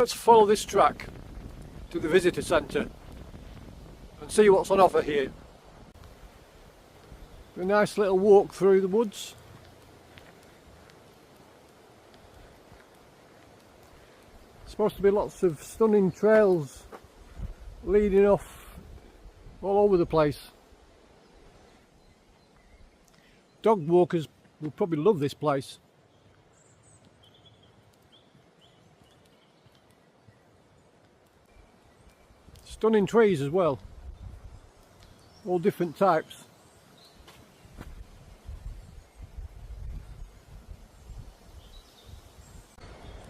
Let's follow this track to the visitor centre and see what's on offer here. A nice little walk through the woods. Supposed to be lots of stunning trails leading off all over the place. Dog walkers will probably love this place. Stunning trees as well, all different types.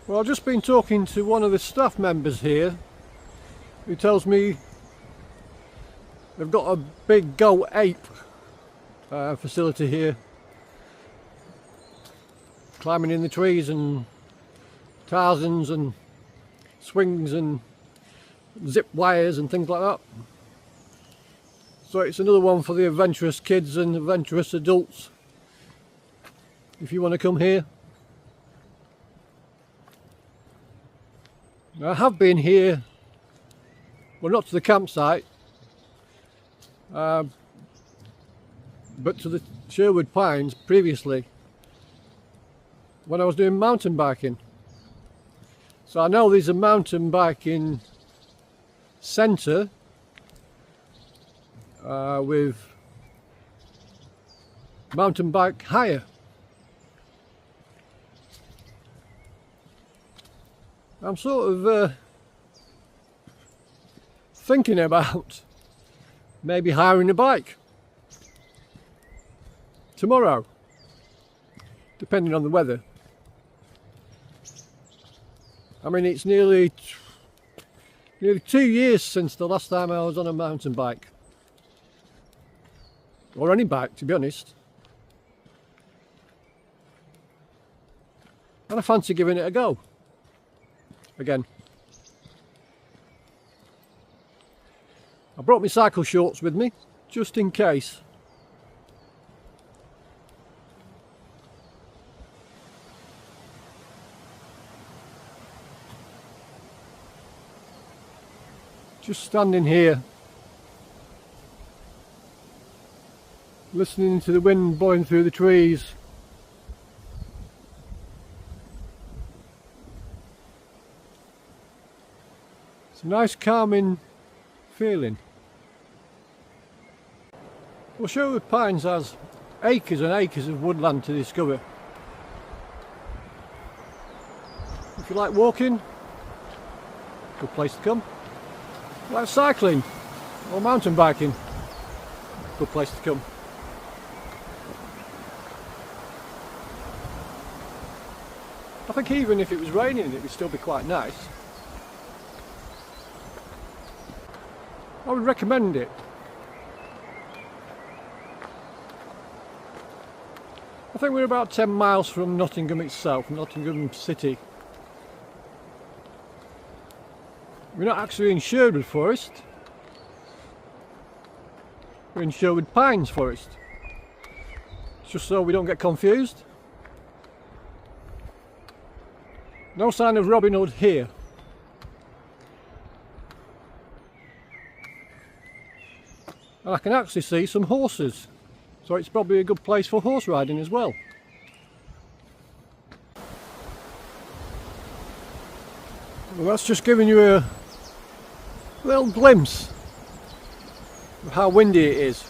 Well, I've just been talking to one of the staff members here who tells me they've got a big Go Ape facility here, climbing in the trees and Tarzans and swings and zip wires and things like that. So it's another one for the adventurous kids and adventurous adults if you want to come here. I have been here, well, not to the campsite, but to the Sherwood Pines previously when I was doing mountain biking. So I know there's a mountain biking centre with mountain bike hire. I'm sort of thinking about maybe hiring a bike tomorrow, depending on the weather. I mean, it's nearly 2 years since the last time I was on a mountain bike, or any bike, to be honest, and I fancy giving it a go again. I brought my cycle shorts with me just in case. Just standing here listening to the wind blowing through the trees. It's a nice calming feeling. Well, Sherwood Pines has acres and acres of woodland to discover. If you like walking, good place to come. If you like cycling or mountain biking, good place to come. I think even if it was raining it would still be quite nice. I would recommend it. I think we're about 10 miles from Nottingham itself, Nottingham City. We're not actually in Sherwood Forest. We're in Sherwood Pines Forest. Just so we don't get confused. No sign of Robin Hood here. And I can actually see some horses, so it's probably a good place for horse riding as well. Well, that's just giving you a little glimpse of how windy it is.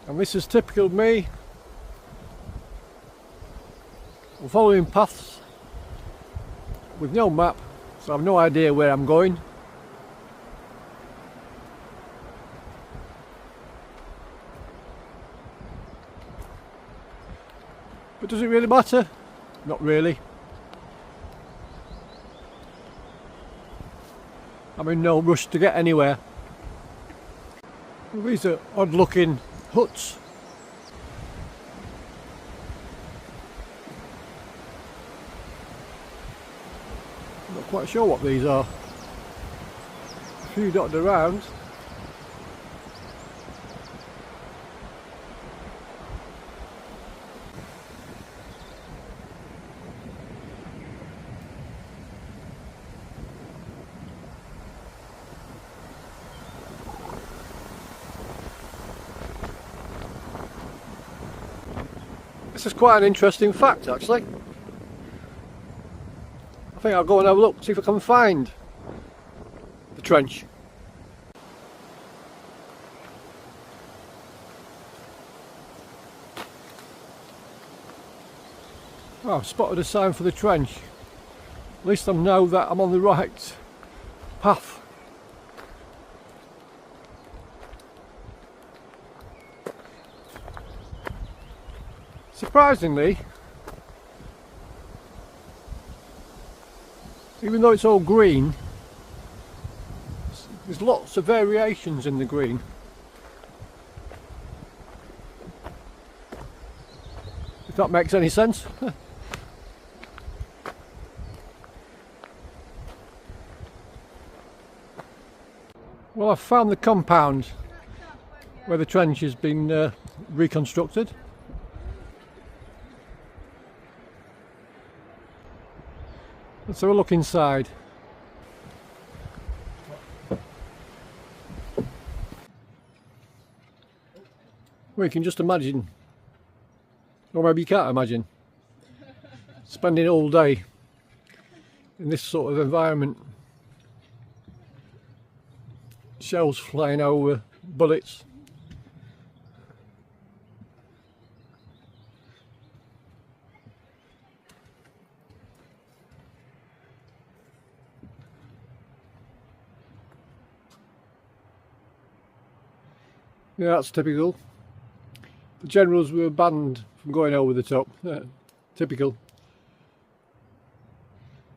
And this is typical of me. I'm following paths with no map, so I've no idea where I'm going. But does it really matter? Not really. I'm in no rush to get anywhere. Well, these are odd looking huts. quite sure what these are. A few dotted around. This is quite an interesting fact, actually. I think I'll go and have a look, see if I can find the trench. Oh, I've spotted a sign for the trench. At least I know that I'm on the right path. Surprisingly, even though it's all green, there's lots of variations in the green. If that makes any sense. Well, I've found the compound where the trench has been reconstructed. Let's have a look inside. Well, you can just imagine, or maybe you can't imagine, spending all day in this sort of environment. Shells flying over, bullets. Yeah, that's typical. The generals were banned from going over the top. Typical.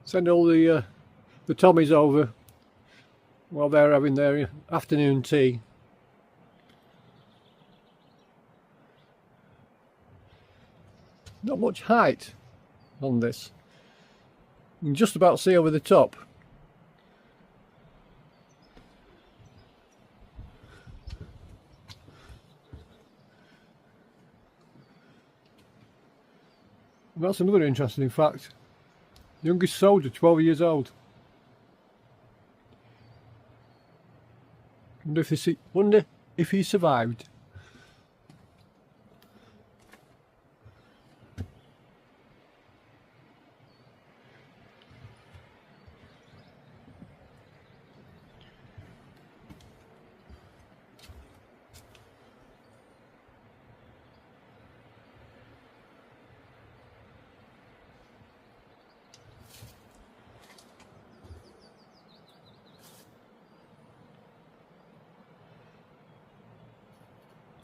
Send all the Tommies over while they're having their afternoon tea. Not much height on this. You can just about see over the top. And that's another interesting fact. Youngest soldier, 12 years old. Wonder if he survived.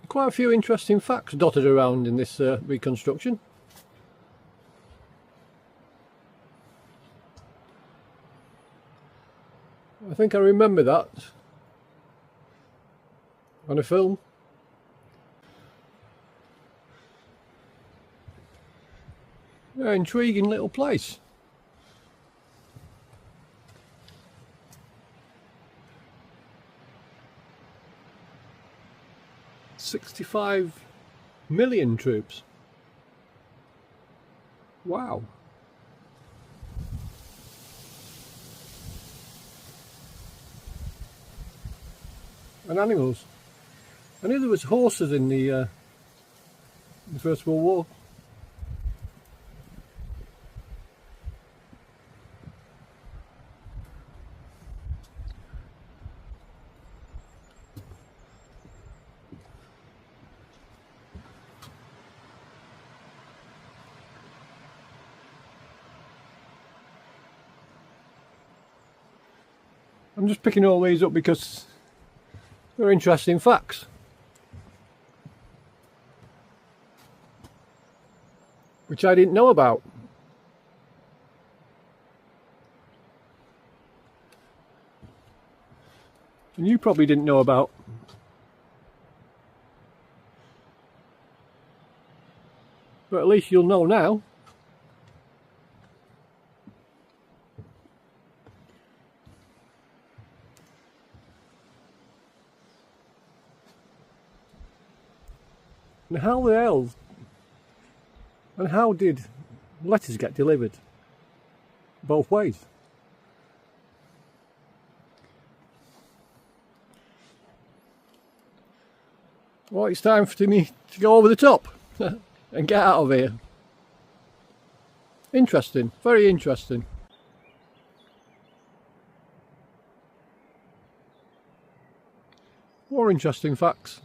Quite a few interesting facts dotted around in this reconstruction. I think I remember that on a film. Yeah, intriguing little place. $65 million troops. Wow. And animals. I knew there was horses in the First World War. I'm just picking all these up because they're interesting facts. Which I didn't know about. And you probably didn't know about. But at least you'll know now. And how the hell, and how did letters get delivered both ways? Well, it's time for me to go over the top and get out of here. Interesting, very interesting. More interesting facts.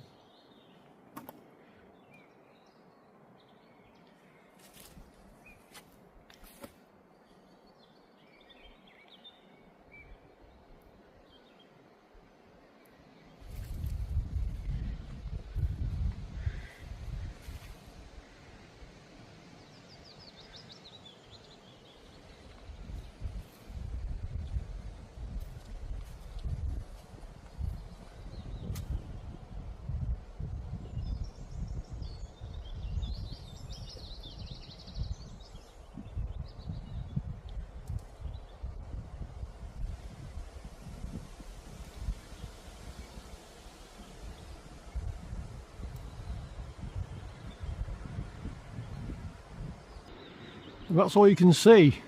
And that's all you can see.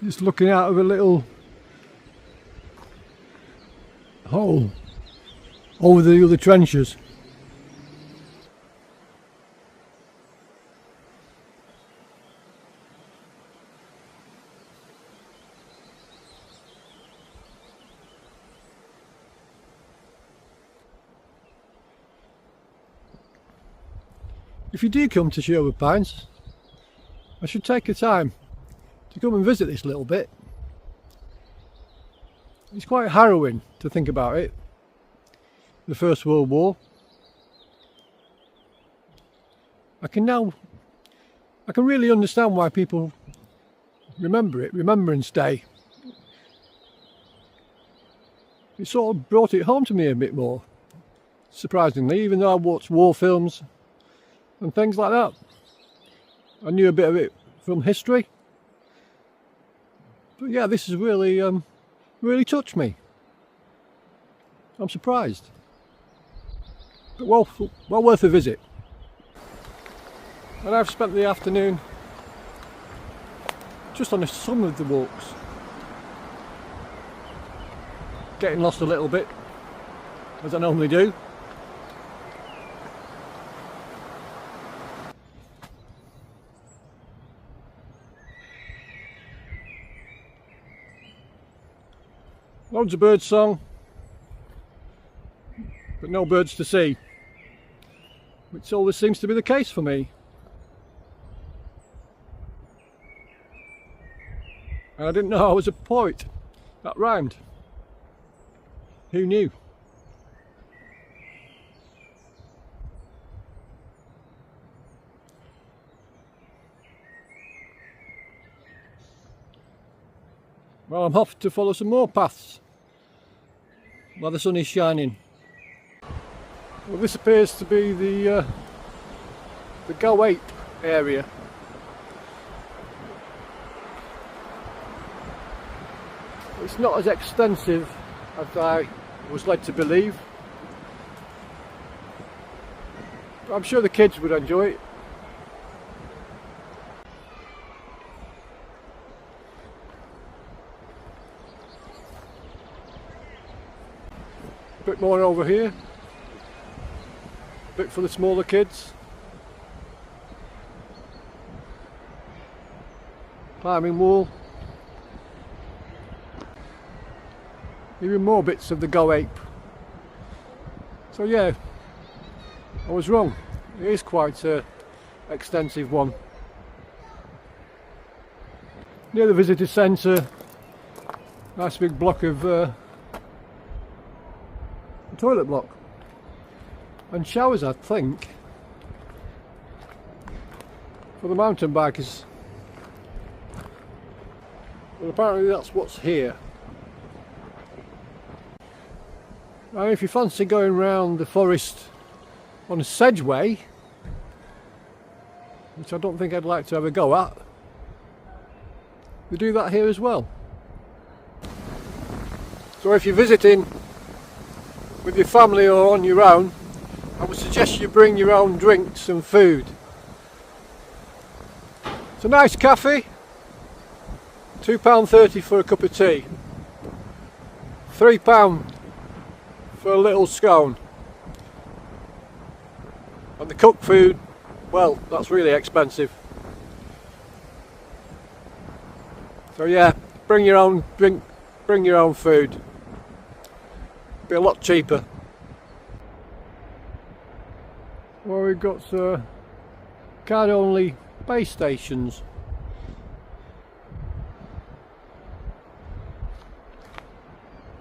Just looking out of a little hole over the other trenches. If you do come to Sherwood Pines, I should take the time to come and visit this little bit. It's quite harrowing to think about it. The First World War. I can really understand why people remember it, Remembrance Day. It sort of brought it home to me a bit more, surprisingly, even though I watched war films and things like that. I knew a bit of it from history. But yeah, this has really touched me. I'm surprised. But well worth a visit. And I've spent the afternoon just on some of the walks, getting lost a little bit, as I normally do. Loads of bird song, but no birds to see, which always seems to be the case for me. And I didn't know I was a poet. That rhymed. Who knew? Well, I'm off to follow some more paths while the sun is shining. Well, this appears to be the Go Ape area. It's not as extensive as I was led to believe, but I'm sure the kids would enjoy it. A bit more over here, a bit for the smaller kids. Climbing wall. Even more bits of the Go Ape. So yeah, I was wrong. It is quite an extensive one. Near the visitor centre, nice big block of a toilet block and showers, I think, for the mountain bikers. Well, apparently that's what's here. Now, if you fancy going round the forest on a sedgeway, which I don't think I'd like to have a go at, we do that here as well. So if you're visiting with your family or on your own, I would suggest you bring your own drinks and food. It's a nice cafe, £2.30 for a cup of tea, £3 for a little scone, and the cooked food, well, that's really expensive. So yeah, bring your own drink, bring your own food, be a lot cheaper. Well, we've got card only base stations.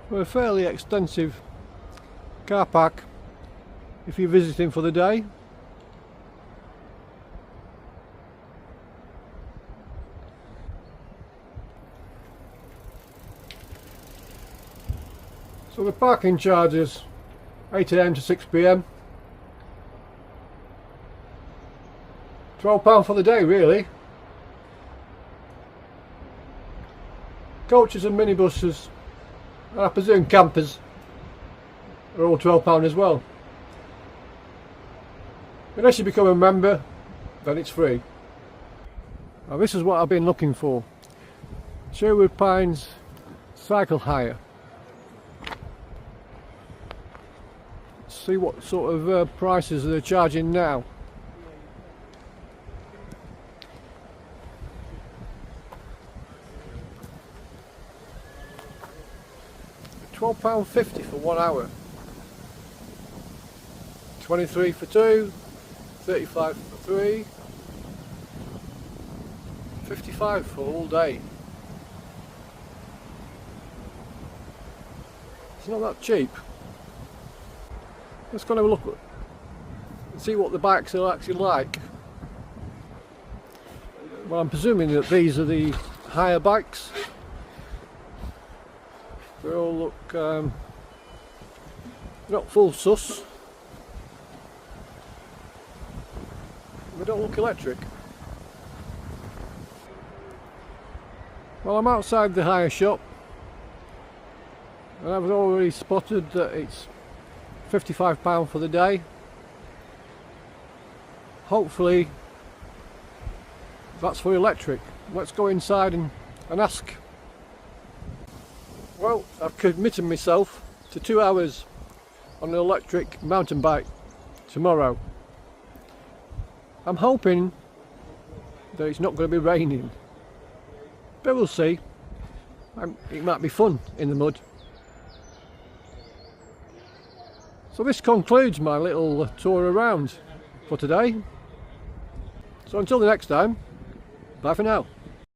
For a fairly extensive car park if you're visiting for the day. So the parking charges 8 AM to 6 PM. £12 for the day really. Coaches and minibuses, and I presume campers, are all £12 as well. Unless you become a member, then it's free. Now this is what I've been looking for. Sherwood Pines cycle hire. See what sort of prices they're charging now. £12.50 for 1 hour, 23 for 2, 35 for 3, 55 for all day. It's not that cheap. Let's go and have a look and see what the bikes are actually like. Well, I'm presuming that these are the higher bikes. They all look not full sus. They don't look electric. Well, I'm outside the hire shop and I've already spotted that it's £55 for the day. Hopefully that's for electric. Let's go inside and ask. Well, I've committed myself to 2 hours on an electric mountain bike tomorrow. I'm hoping that it's not going to be raining, but we'll see. It might be fun in the mud. So this concludes my little tour around for today. So until the next time, bye for now.